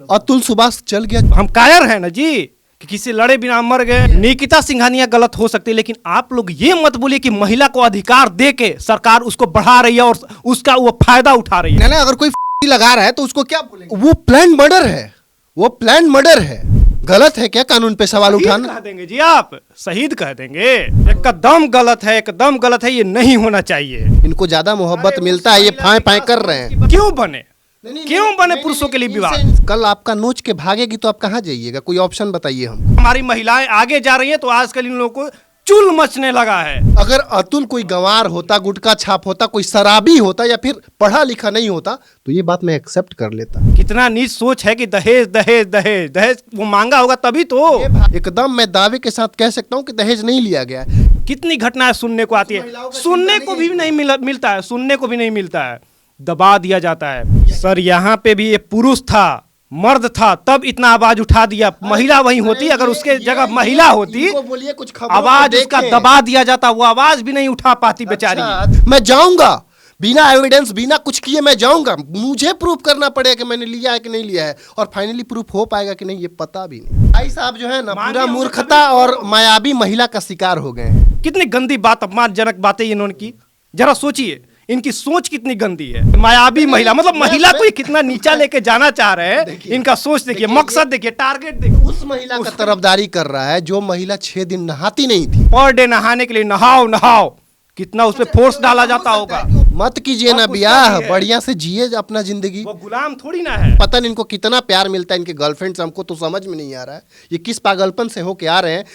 अतुल सुभाष चल गया। हम कायर हैं ना जी कि किसी लड़े बिना मर गए। निकिता सिंघानिया गलत हो सकती है, लेकिन आप लोग ये मत बोलिए कि महिला को अधिकार दे के सरकार उसको बढ़ा रही है और उसका वो फायदा उठा रही है। ना अगर कोई लगा रहा है तो उसको क्या बोलेंगे? वो प्लान मर्डर है, वो प्लान मर्डर है। गलत है क्या कानून पे सवाल उठाना? कह देंगे जी, आप शहीद कह देंगे। एकदम गलत है, एकदम गलत है, ये नहीं होना चाहिए। इनको ज्यादा मोहब्बत मिलता है, ये फाय फाय कर रहे हैं। क्यों बने क्यों बने पुरुषों के लिए विवाह? कल आपका नोच के भागेगी तो आप कहाँ जाइएगा? कोई ऑप्शन बताइए हम। हमारी महिलाएं आगे जा रही हैं तो आजकल इन लोगों को चुल मचने लगा है। अगर अतुल कोई गंवार होता, गुटखा छाप होता, कोई शराबी होता या फिर पढ़ा लिखा नहीं होता तो ये बात मैं एक्सेप्ट कर लेता। कितना नीच सोच है कि दहेज दहेज दहेज दहेज वो मांगा होगा तभी तो। एकदम मैं दावे के साथ कह सकता हूँ कि दहेज नहीं लिया गया है। कितनी घटनाएं सुनने को आती है, सुनने को भी नहीं मिलता है, सुनने को भी नहीं मिलता है, दबा दिया जाता है। सर यहाँ पे भी ये पुरुष था, मर्द था, तब इतना आवाज उठा दिया। महिला वहीं होती, अगर उसके जगह महिला होती आवाज उसका दबा दिया जाता, वो आवाज भी नहीं उठा पाती बेचारी। मैं जाऊंगा बिना एविडेंस, बिना कुछ किए मैं जाऊंगा। मुझे प्रूफ करना पड़ेगा कि मैंने लिया है कि नहीं लिया है, और फाइनली प्रूफ हो पाएगा कि नहीं ये पता भी नहीं। भाई साहब जो है ना पूरा मूर्खता और मायावी महिला का शिकार हो गए हैं। कितनी गंदी बात, अपमानजनक बातें इन्होंने की। जरा सोचिए इनकी सोच कितनी गंदी है। मायावी महिला मतलब महिला को कितना नीचा लेके जाना चाह रहे हैं। इनका सोच देखिए, मकसद देखिए, टारगेट देखिए। उस महिला का तरफदारी कर रहा है जो महिला 6 दिन नहाती नहीं थी। पर डे नहाने के लिए नहाओ नहाओ, कितना उसपे फोर्स डाला जाता होगा। मत कीजिए ना ब्याह, बढ़िया से जिए अपना जिंदगी। वो गुलाम थोड़ी ना है। पता नहीं इनको कितना प्यार मिलता है इनके गर्लफ्रेंड से, हमको तो समझ में नहीं आ रहा है ये किस पागलपन से होके आ रहे हैं।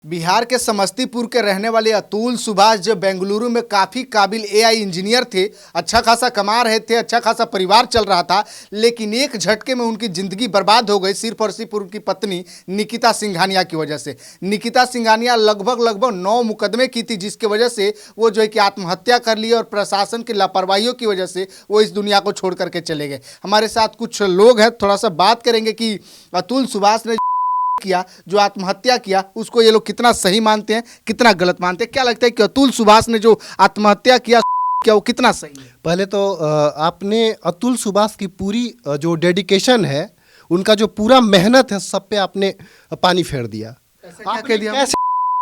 बिहार के समस्तीपुर के रहने वाले अतुल सुभाष जो बेंगलुरु में काफ़ी काबिल एआई इंजीनियर थे, अच्छा खासा कमा रहे थे, अच्छा खासा परिवार चल रहा था, लेकिन एक झटके में उनकी ज़िंदगी बर्बाद हो गई सिर्फ और सिर्फ उनकी पत्नी निकिता सिंघानिया की वजह से। निकिता सिंघानिया लगभग 9 मुकदमे की थी, जिसकी वजह से वो जो है कि आत्महत्या कर ली और प्रशासन की लापरवाहियों की वजह से वो इस दुनिया को छोड़ करके चले गए। हमारे साथ कुछ लोग हैं, थोड़ा सा बात करेंगे कि अतुल सुभाष ने किया, जो आत्महत्या किया, उसको ये लोग कितना सही मानते हैं, कितना गलत मानते हैं। क्या लगता है कि अतुल सुभाष ने जो आत्महत्या किया क्या वो कितना सही है? पहले तो आपने अतुल सुभाष की पूरी जो डेडिकेशन है, उनका जो पूरा मेहनत है, सब पे आपने पानी फेर दिया। कैसे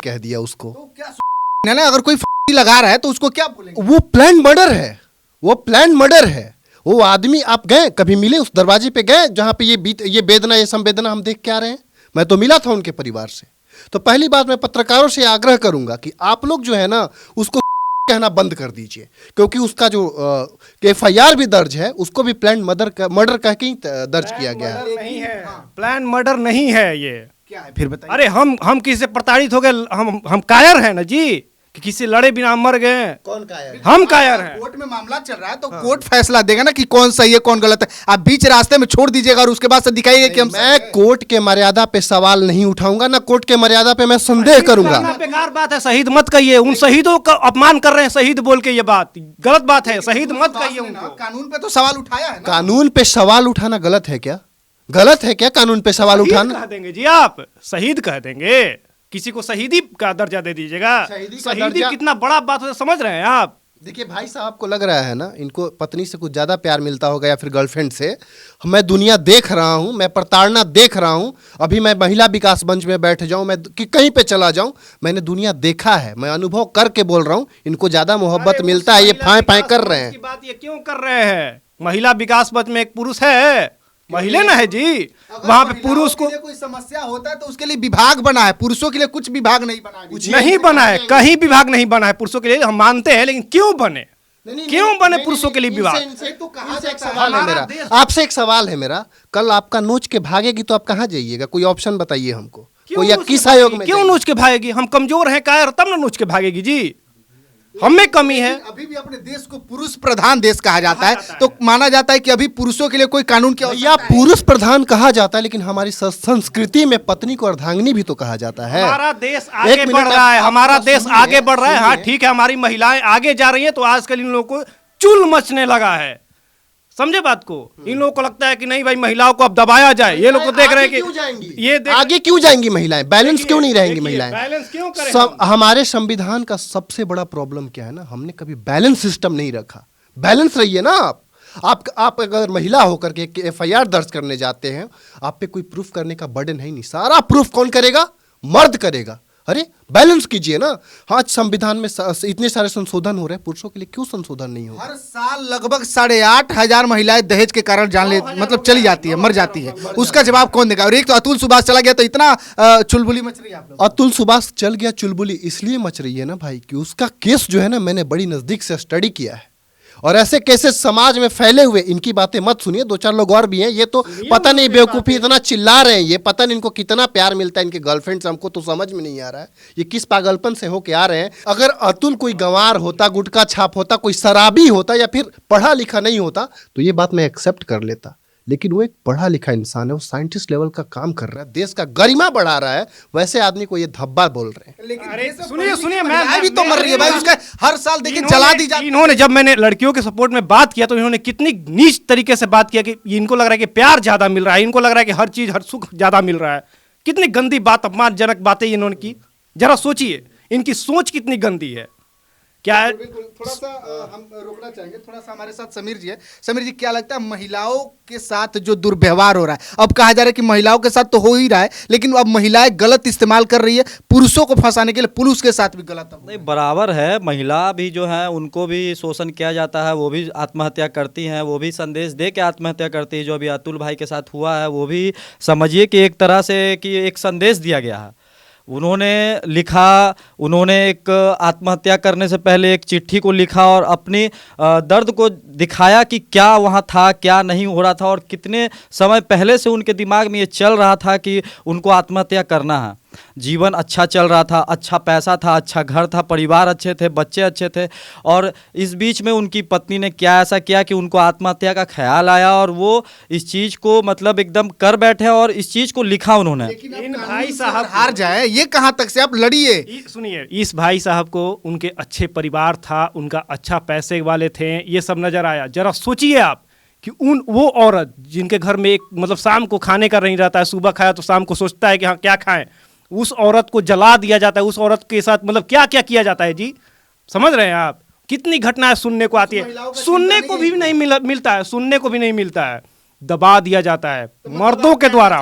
कह दिया उसको? तो क्या ना अगर कोई लगा रहा है तो उसको क्या बोलेंगे? वो प्लान मर्डर है, वो प्लान मर्डर है। वो आदमी, आप गए कभी मिले उस दरवाजे पे गए जहाँ पे ये वेदना, ये संवेदना हम देख के आ रहे हैं? मैं तो मिला था उनके परिवार से। तो पहली बात मैं पत्रकारों से आग्रह करूंगा कि आप लोग जो है ना उसको कहना बंद कर दीजिए, क्योंकि उसका जो एफआईआर भी दर्ज है उसको भी प्लान मर्डर कह के ही दर्ज किया गया है। नहीं है, प्लान मर्डर नहीं है। ये क्या है फिर बताइए? अरे हम किसी से प्रताड़ित हो गए, हम कायर हैं ना जी कि किसी लड़े बिना मर गए। कौन कायर? हम कायर हैं। कोर्ट में मामला चल रहा है तो कोर्ट फैसला देगा ना कि कौन सही है कौन गलत है। आप बीच रास्ते में छोड़ दीजिएगा और उसके बाद से दिखाइएगा कि मैं कोर्ट के मर्यादा पे सवाल नहीं उठाऊंगा, ना कोर्ट के मर्यादा पे मैं संदेह करूंगा। बेकार बात है, शहीद मत कहिए। उन शहीदों का अपमान कर रहे हैं, शहीद बोल के। ये बात गलत बात है, शहीद मत कहिए उनको। कानून पे तो सवाल उठाया है ना। कानून पे सवाल उठाना गलत है क्या? गलत है क्या कानून पे सवाल उठाना? कह देंगे जी, आप शहीद कह देंगे। किसी को शहीदी का दर्जा दे दीजिएगा। शहीदी कितना बड़ा बात है, समझ रहे हैं आप? देखिए भाई साहब को लग रहा है ना इनको पत्नी से कुछ ज़्यादा प्यार मिलता होगा या फिर गर्लफ्रेंड से। मैं दुनिया देख रहा हूँ, मैं प्रताड़ना देख रहा हूँ। अभी मैं महिला विकास मंच में बैठ जाऊँ, मैं कि कहीं पे चला जाऊँ, मैंने दुनिया देखा है, मैं अनुभव करके बोल रहा हूँ। इनको ज़्यादा मोहब्बत मिलता है, ये फाय फाय कर रहे हैं। बात ये क्यों कर रहे हैं? महिला विकास मंच में एक पुरुष है, महिला ना है जी। वहाँ पे पुरुष को कोई समस्या होता है तो उसके लिए विभाग बना है, पुरुषों के लिए कुछ विभाग नहीं बना है। कुछ नहीं बना है, कहीं विभाग नहीं बना है पुरुषों के लिए, हम मानते हैं। लेकिन क्यों बने? क्यों बने पुरुषों के लिए विभाग? आपसे एक सवाल है मेरा, कल आपका नोच के भागेगी तो आप कहाँ जाइएगा? कोई ऑप्शन बताइए हमको। कोई किस आयोग में? क्यों नोच के भागेगी? हम कमजोर हैं कायर, तब ना नोच के भागेगी जी। हमें कमी है। अभी भी अपने देश को पुरुष प्रधान देश कहा जाता है, तो माना जाता है कि अभी पुरुषों के लिए कोई कानून की या पुरुष प्रधान कहा जाता है, लेकिन हमारी संस्कृति में पत्नी को अर्धांगिनी भी तो कहा जाता है। हमारा देश आगे बढ़ रहा है, हमारा देश आगे बढ़ रहा है। हाँ ठीक है, हमारी महिलाएं आगे जा रही हैं तो आजकल इन लोगों को चुल मचने लगा है। समझे बात को? इन लोगों को लगता है कि नहीं भाई महिलाओं को अब दबाया जाए। ये लोग को देख रहे हैं कि ये आगे क्यों जाएंगी महिलाएं, बैलेंस क्यों नहीं रहेंगी महिलाएं? बैलेंस क्यों करें? हमारे संविधान का सबसे बड़ा प्रॉब्लम क्या है ना, हमने कभी बैलेंस सिस्टम नहीं रखा। बैलेंस रहिए ना आप। आप अगर महिला होकर के एफआईआर दर्ज करने जाते हैं, आप पे कोई प्रूफ करने का बर्डन है ही नहीं, सारा प्रूफ कौन करेगा? मर्द करेगा। अरे बैलेंस कीजिए ना। हाँ, संविधान में इतने सारे संशोधन हो रहे हैं, पुरुषों के लिए क्यों संशोधन नहीं हो? हर साल लगभग 8,500 महिलाएं दहेज के कारण जान ले मतलब चली जाती है, मर जाती है। उसका जवाब कौन देगा? और एक तो अतुल सुभाष चला गया तो इतना चुलबुली मच रही है आप लोग। अतुल सुभाष चल गया, चुलबुली इसलिए मच रही है ना भाई कि उसका केस जो है ना, मैंने बड़ी नजदीक से स्टडी किया है, और ऐसे केसेस समाज में फैले हुए। इनकी बातें मत सुनिए, 2-4 लोग और भी हैं, ये तो पता नहीं बेवकूफ़ी इतना चिल्ला रहे हैं, ये पता नहीं इनको कितना प्यार मिलता है इनके गर्लफ्रेंड से, हमको तो समझ में नहीं आ रहा है ये किस पागलपन से होके आ रहे हैं। अगर अतुल कोई गंवार होता, गुटखा छाप होता, कोई शराबी होता या फिर पढ़ा लिखा नहीं होता तो ये बात मैं एक्सेप्ट कर लेता, लेकिन वो एक पढ़ा लिखा इंसान है, वो साइंटिस्ट लेवल का काम कर रहा है, देश का गरिमा बढ़ा रहा है, वैसे आदमी को ये धब्बा बोल रहे हैं। लेकिन अरे ये सब सुनिए, महिलाएं भी तो मर रही है भाई, उसका हर साल देखिए जला दी जाती है। इन्होंने जब मैंने लड़कियों के सपोर्ट में बात किया तो इन्होंने कितनी नीच तरीके से बात किया कि इनको लग रहा है कि प्यार ज्यादा मिल रहा है, इनको लग रहा है कि हर चीज हर सुख ज्यादा मिल रहा है। कितनी गंदी बात, अपमानजनक बातें इन्होंने की। जरा सोचिए इनकी सोच कितनी गंदी है। क्या है? बिल्कुल, थोड़ा सा हम रोकना चाहेंगे, थोड़ा सा हमारे साथ समीर जी है। समीर जी, क्या लगता है महिलाओं के साथ जो दुर्व्यवहार हो रहा है, अब कहा जा रहा है कि महिलाओं के साथ तो हो ही रहा है, लेकिन अब महिलाएं गलत इस्तेमाल कर रही है पुरुषों को फंसाने के लिए, पुरुष के साथ भी गलत है। नहीं, बराबर है। महिला भी जो है उनको भी शोषण किया जाता है, वो भी आत्महत्या करती हैं, वो भी संदेश दे के आत्महत्या करती है। जो अभी अतुल भाई के साथ हुआ है वो भी समझिए कि एक तरह से कि एक संदेश दिया गया है। उन्होंने लिखा, उन्होंने एक आत्महत्या करने से पहले एक चिट्ठी को लिखा और अपनी दर्द को दिखाया कि क्या वहाँ था, क्या नहीं हो रहा था, और कितने समय पहले से उनके दिमाग में ये चल रहा था कि उनको आत्महत्या करना है। जीवन अच्छा चल रहा था, अच्छा पैसा था, अच्छा घर था, परिवार अच्छे थे, बच्चे अच्छे थे, और इस बीच में उनकी पत्नी ने क्या ऐसा किया कि उनको आत्महत्या का ख्याल आया और वो इस चीज़ को मतलब एकदम कर बैठे और इस चीज़ को लिखा उन्होंने। इन भाई साहब हार जाए, ये कहाँ तक से आप लड़िए। सुनिए, इस भाई साहब को उनके अच्छे परिवार था, उनका अच्छा पैसे वाले थे, ये सब नजर आया। जरा सोचिए आप कि वो औरत जिनके घर में एक मतलब शाम को खाने का नहीं रहता है, सुबह खाया तो शाम को सोचता है कि हाँ क्या खाएं, उस औरत को जला दिया जाता है, उस औरत के साथ मतलब क्या क्या किया जाता है जी। समझ रहे हैं आप? कितनी घटनाएं सुनने को आती है, सुनने को भी नहीं मिलता है, सुनने को भी नहीं मिलता है, दबा दिया जाता है मर्दों के द्वारा,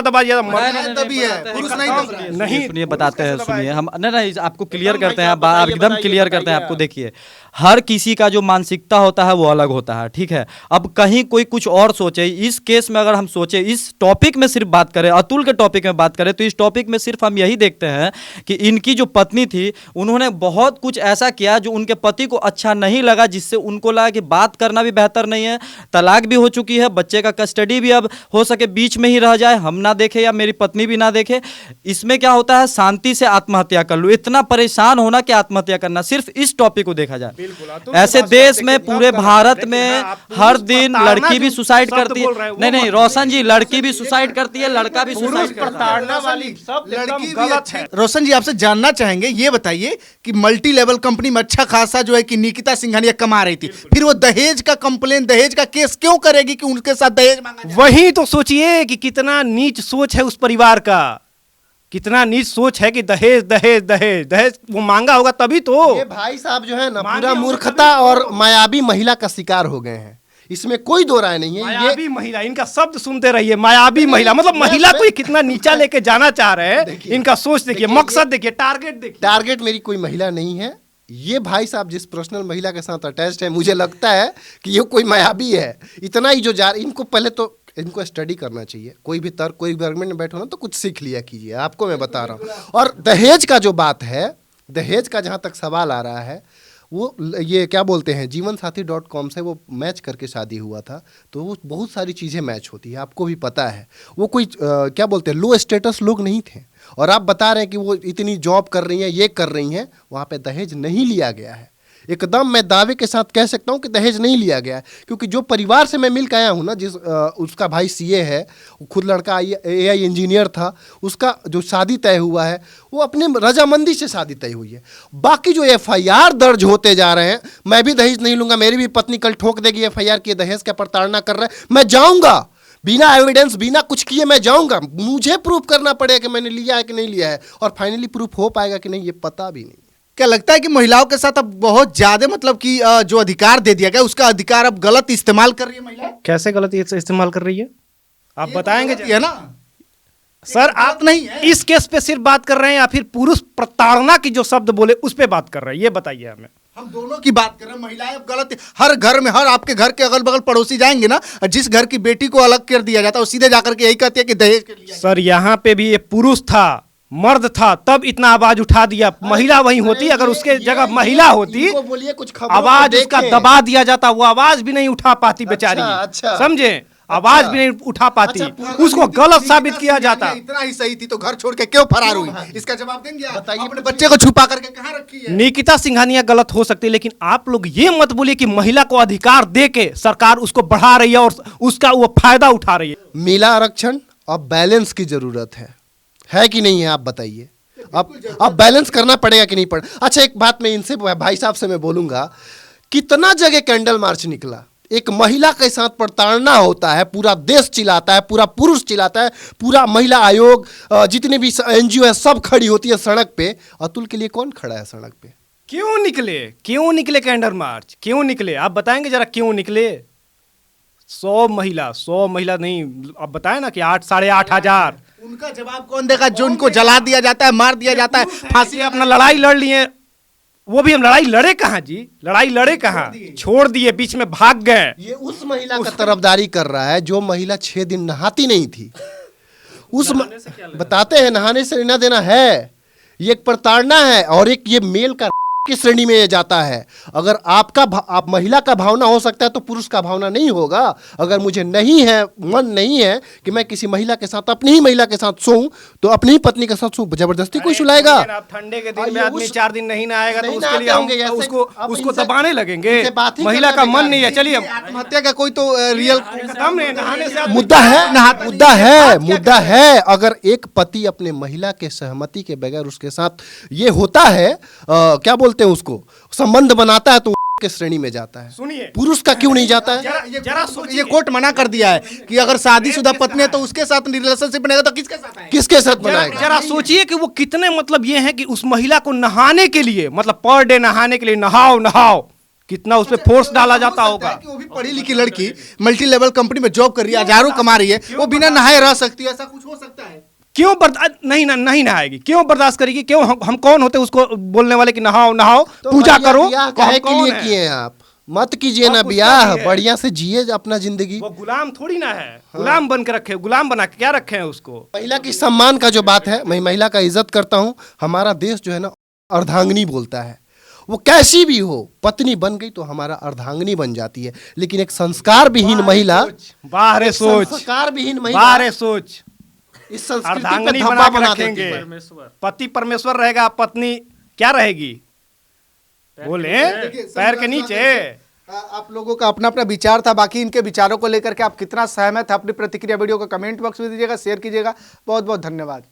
दबा दिया जाता है। तभी है, पुरुष नहीं दब रहा है। नहीं, सुनिए, बताते हैं, सुनिए हम नहीं आपको क्लियर करते हैं, आप एकदम क्लियर करते हैं। आपको देखिए, हर किसी का जो मानसिकता होता है वो अलग होता है, ठीक है। अब कहीं कोई कुछ और सोचे, इस केस में अगर हम सोचे, इस टॉपिक में सिर्फ बात करें, अतुल के टॉपिक में बात करें, तो इस टॉपिक में सिर्फ हम यही देखते हैं कि इनकी जो पत्नी थी उन्होंने बहुत कुछ ऐसा किया जो उनके पति को अच्छा नहीं लगा, जिससे उनको लगा कि बात करना भी बेहतर नहीं है, तलाक भी हो चुकी है, बच्चे का कस्टडी भी अब हो सके बीच में ही रह जाए, हम ना देखे या मेरी पत्नी भी ना देखे। इसमें क्या होता है, शांति से आत्महत्या कर लो। इतना परेशान होना कि आत्महत्या करना, सिर्फ इस टॉपिक को देखा जाए। ऐसे देश में पूरे भारत में हर दिन लड़की भी सुसाइड करती है। नहीं रोशन जी, लड़की भी सुसाइड करती है, लड़का भी सुसाइड करता है। लड़की गलत है। रोशन जी, आपसे जानना चाहेंगे, ये बताइए कि मल्टी लेवल कंपनी में अच्छा खासा जो है कि निकिता सिंघानिया कमा रही थी, फिर वो दहेज का कंप्लेन, दहेज का केस क्यों करेगी कि उनके साथ दहेज मांगा जाए? वही तो सोचिए कि कितना नीच सोच है उस परिवार का, कितना नीच सोच है कि दहेज दहेज दहेज दहेज वो मांगा होगा तभी तो। ये भाई साहब जो है ना पूरा मूर्खता और मायावी महिला का शिकार हो गए हैं, इसमें कोई दो राय नहीं है। मायावी महिला, इनका शब्द सुनते रहिए, मायावी महिला मतलब महिला को कितना नीचा लेके जाना चाह रहे हैं। इनका सोच देखिए, मकसद देखिए, टारगेट देखिए। टारगेट मेरी कोई महिला नहीं है। ये भाई साहब जिस पर्सनल महिला के साथ अटैच्ड है, मुझे लगता है कि ये कोई मायावी है। इतना ही जो इनको पहले तो इनको स्टडी करना चाहिए। कोई भी तर्क, कोई गवर्नमेंट में बैठो ना तो कुछ सीख लिया कीजिए, आपको मैं बता रहा हूँ। और दहेज का जो बात है, दहेज का जहाँ तक सवाल आ रहा है, वो ये क्या बोलते हैं, जीवनसाथी.com से वो मैच करके शादी हुआ था, तो वो बहुत सारी चीज़ें मैच होती है, आपको भी पता है। वो कोई क्या बोलते हैं, लो स्टेटस लोग नहीं थे, और आप बता रहे हैं कि वो इतनी जॉब कर रही हैं, ये कर रही हैं, वहाँ पे दहेज नहीं लिया गया है। एकदम मैं दावे के साथ कह सकता हूँ कि दहेज नहीं लिया गया है, क्योंकि जो परिवार से मैं मिल के आया हूँ ना, उसका भाई सीए है, खुद लड़का एआई इंजीनियर था, उसका जो शादी तय हुआ है वो अपने रजामंदी से शादी तय हुई है। बाकी जो एफआईआर दर्ज होते जा रहे हैं, मैं भी दहेज नहीं लूंगा, मेरी भी पत्नी कल ठोक देगी एफआईआर की दहेज का प्रताड़ना कर रहा है, मैं जाऊंगा बिना एविडेंस, बिना कुछ किए मैं जाऊंगा। मुझे प्रूफ करना पड़ेगा कि मैंने लिया है कि नहीं लिया है, और फाइनली प्रूफ हो पाएगा कि नहीं ये पता भी नहीं। क्या लगता है कि महिलाओं के साथ अब बहुत ज्यादा मतलब कि जो अधिकार दे दिया गया उसका अधिकार अब गलत इस्तेमाल कर रही है महिला? कैसे गलत ये इस्तेमाल कर रही है आप बताएंगे गलत ही है ना सर? आप नहीं है। इस केस पे सिर्फ बात कर रहे हैं या फिर पुरुष प्रताड़ना की जो शब्द बोले उस पे बात कर रहे हैं, ये बताइए हमें। हम दोनों की बात कर रहे हैं। महिलाएं अब गलत, हर घर में, हर आपके घर के अगल बगल पड़ोसी जाएंगे ना, जिस घर की बेटी को अलग कर दिया जाता है वो सीधे जाकर के यही कहती है कि दहेज के लिए। सर यहाँ पे भी ये पुरुष था, मर्द था, तब इतना आवाज उठा दिया। महिला वहीं होती, अगर उसके जगह महिला होती इनको बोलिए कुछ खबरों को आवाज उसका देखें। दबा दिया जाता, वो आवाज भी नहीं उठा पाती बेचारी। अच्छा। समझे? आवाज भी नहीं उठा पाती, उसको गलत साबित किया जाता। इतना ही सही थी तो घर छोड़ के क्यों फरार हुई? इसका जवाब देंगे आप? अपने बच्चे को छुपा करके कहाँ रखी है? निकिता सिंघानिया गलत हो सकती है, लेकिन आप लोग ये मत बोलिए कि महिला को अधिकार दे के सरकार उसको बढ़ा रही है और उसका वो फायदा उठा रही है। मिला आरक्षण, अब बैलेंस की जरूरत है कि नहीं है? आप बताइए। अब बैलेंस करना पड़ेगा कि नहीं पड़ेगा? अच्छा, एक बात मैं इनसे, भाई साहब से मैं बोलूंगा, कितना जगह कैंडल मार्च निकला, एक महिला के साथ प्रताड़ना होता है, पूरा देश चिल्लाता है, पूरा पुरुष चिल्लाता है, पूरा महिला आयोग, जितने भी एनजीओ है सब खड़ी होती है सड़क पे। अतुल के लिए कौन खड़ा है सड़क पे? क्यों निकले कैंडल मार्च? क्यों निकले आप बताएंगे जरा, क्यों निकले? 100 महिला नहीं, आप बताएं ना कि 8,500। उनका जवाब कौन देगा जो उनको जला दिया जाता है, मार दिया जाता है, फांसी अपना लड़ाई लड़ लिए, वो भी हम लड़ाई लड़े कहाँ जी? लड़ाई लड़े कहाँ? छोड़ दिए, बीच में भाग गए। ये उस महिला का तरफदारी कर रहा है जो महिला 6 दिन नहाती नहीं थी। बताते हैं नहाने से लेना देना है, ये एक प्रताड़ना है और एक ये मेल का की श्रेणी में ये जाता है। अगर आप महिला का भावना हो सकता है तो पुरुष का भावना नहीं होगा। अगर मुझे नहीं है, मन नहीं है कि मैं किसी महिला के साथ, अपनी ही महिला के साथ सोऊं, तो अपनी ही पत्नी के साथ सोऊं, जबरदस्ती कोई सुलाएगा? आप ठंडे के दिन में आदमी 4 दिन नहीं नहाएगा तो उसके लिए हम उसको दबाने लगेंगे। महिला का मन नहीं है, चलिए आत्महत्या का कोई तो रियल नहाने से मुद्दा है। अगर एक पति अपने महिला के सहमति के बगैर उसके साथ ये होता है, क्या बोलते हैं उसको, संबंध बनाता है, तो के श्रेणी में जाता है। सुनिए, पुरुष का क्यों नहीं जाता है? जरा सोचिए, ये कोर्ट मना कर दिया है कि अगर शादीशुदा पत्नी है तो उसके साथ रिलेशनशिप बनेगा तो किसके साथ आएगा? किसके साथ बनाएगा? जरा सोचिए कि वो कितने, मतलब ये है कि उस महिला को नहाने के लिए, मतलब पर डे नहाने के लिए, नहाओ, कितना उस पे फोर्स डाला जाता होगा। कि वो भी पढ़ी लिखी लड़की मल्टी लेवल कंपनी में जॉब कर रही है, हजारों कमा रही है, वो बिना नहाए रह सकती है, ऐसा कुछ हो सकता है? क्यों बर्दाश्त नहीं नहाएगी? क्यों बर्दाश्त करेगी? क्यों? हम कौन होते उसको बोलने वाले कि नहाओ तो पूजा करो? ब्याह काहे के लिए किए हैं आप? मत कीजिए ना ब्याह, बढ़िया से जिए अपना जिंदगी। वो गुलाम थोड़ी ना है, गुलाम बन के रखे, गुलाम बना के क्या रखे हैं उसको? महिला की सम्मान का जो बात है, मैं महिला का इज्जत करता हूँ। हमारा देश जो है ना अर्धांगिनी बोलता है, वो कैसी भी हो, पत्नी बन गई तो हमारा अर्धांगिनी बन जाती है। लेकिन एक संस्कार विहीन महिला, बाहर सोच, संस्कार विहीन महिला, बाहर सोच, इस संस्कृति पे अर्धांगिनी धब्बा बना बना के देती रखेंगे। है। पति परमेश्वर रहेगा, पत्नी क्या रहेगी? बोले पैर के नीचे। आप लोगों का अपना अपना विचार था, बाकी इनके विचारों को लेकर के आप कितना सहमत है, अपनी प्रतिक्रिया वीडियो को कमेंट बॉक्स में दीजिएगा, शेयर कीजिएगा। बहुत बहुत धन्यवाद।